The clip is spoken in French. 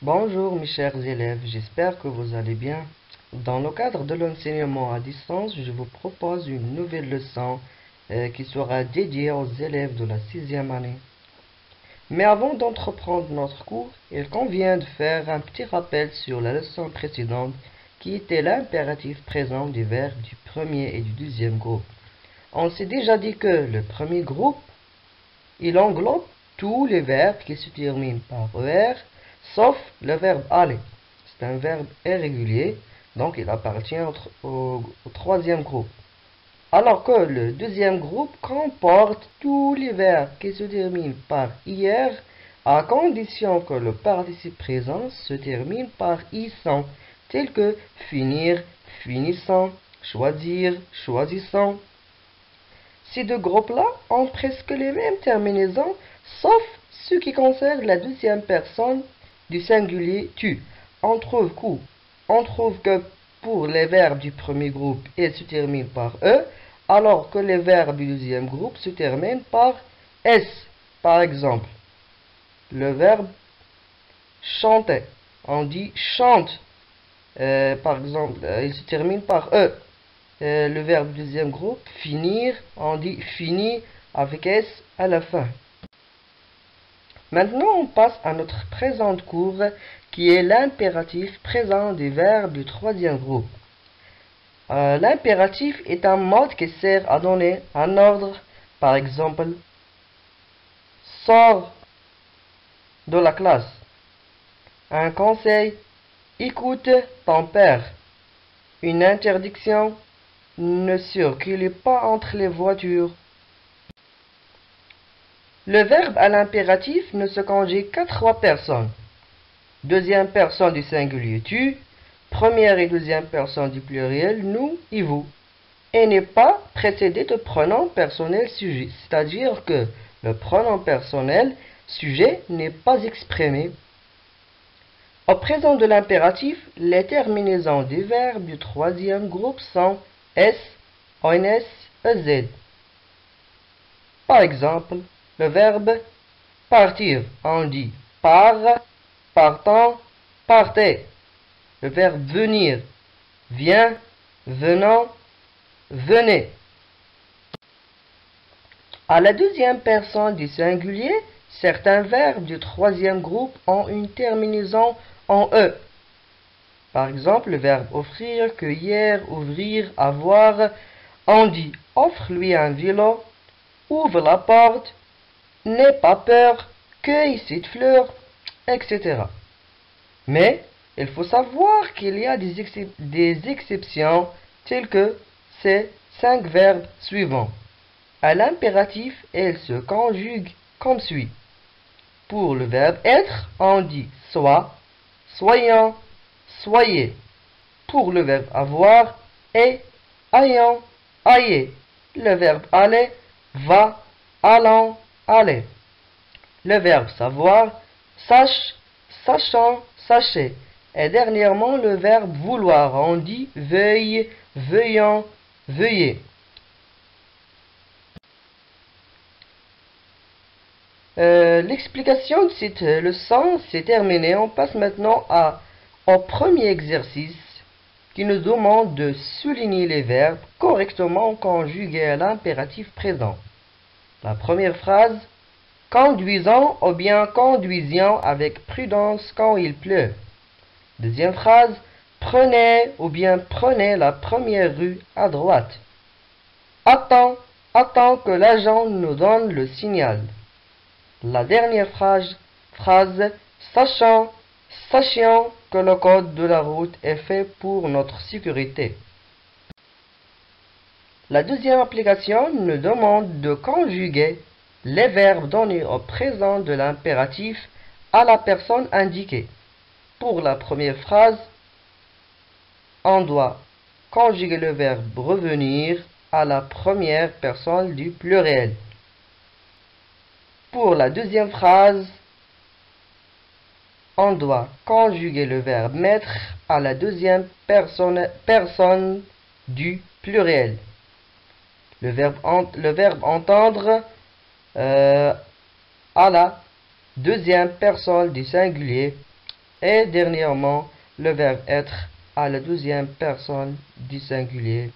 Bonjour mes chers élèves, j'espère que vous allez bien. Dans le cadre de l'enseignement à distance, je vous propose une nouvelle leçon qui sera dédiée aux élèves de la sixième année. Mais avant d'entreprendre notre cours, il convient de faire un petit rappel sur la leçon précédente qui était l'impératif présent des verbes du premier et du deuxième groupe. On s'est déjà dit que le premier groupe, il englobe tous les verbes qui se terminent par ER, sauf le verbe aller. C'est un verbe irrégulier, donc il appartient au troisième groupe. Alors que le deuxième groupe comporte tous les verbes qui se terminent par IR, à condition que le participe présent se termine par ISant, tels que finir, finissant, choisir, choisissant. Ces deux groupes-là ont presque les mêmes terminaisons, sauf ce qui concerne la deuxième personne du singulier tu. On trouve que pour les verbes du premier groupe, ils se terminent par E, alors que les verbes du deuxième groupe se terminent par S. Par exemple, le verbe chanter, on dit chante. Par exemple, il se termine par E. Le verbe du deuxième groupe, finir, on dit fini avec S à la fin. Maintenant, on passe à notre présent cours qui est l'impératif présent des verbes du troisième groupe. L'impératif est un mode qui sert à donner un ordre, par exemple, sors de la classe. Un conseil, écoute ton père. Une interdiction, ne circulez pas entre les voitures. Le verbe à l'impératif ne se conjugue qu'à trois personnes. Deuxième personne du singulier tu, première et deuxième personne du pluriel nous et vous. Et n'est pas précédé de pronom personnel sujet, c'est-à-dire que le pronom personnel sujet n'est pas exprimé. Au présent de l'impératif, les terminaisons des verbes du troisième groupe sont S, ONS, EZ. Par exemple, le verbe partir, on dit part, partant, partez. Le verbe venir, viens, venant, venez. À la deuxième personne du singulier, certains verbes du troisième groupe ont une terminaison en E. Par exemple, le verbe offrir, cueillir, ouvrir, avoir, on dit offre-lui un vélo, ouvre la porte, n'aie pas peur, cueille cette fleur, etc. Mais il faut savoir qu'il y a des exceptions telles que ces 5 verbes suivants. À l'impératif, elles se conjuguent comme suit. Pour le verbe être, on dit soit, soyant, soyez. Pour le verbe avoir, est, ayant, ayez. Le verbe aller, va, allant, allez. Le verbe savoir, sache, sachant, sachez. Et dernièrement, le verbe vouloir, on dit veuille, veuillant, veuillez. L'explication de cette leçon s'est terminée. On passe maintenant au premier exercice qui nous demande de souligner les verbes correctement conjugués à l'impératif présent. La première phrase, conduisant ou bien conduisant avec prudence quand il pleut. Deuxième phrase, prenez ou bien prenez la première rue à droite. Attends que l'agent nous donne le signal. La dernière phrase, sachant que le code de la route est fait pour notre sécurité. La deuxième application nous demande de conjuguer les verbes donnés au présent de l'impératif à la personne indiquée. Pour la première phrase, on doit conjuguer le verbe revenir à la première personne du pluriel. Pour la deuxième phrase, on doit conjuguer le verbe mettre à la deuxième personne du pluriel. Le verbe entendre à la deuxième personne du singulier. Et dernièrement, le verbe être à la 12e personne du singulier.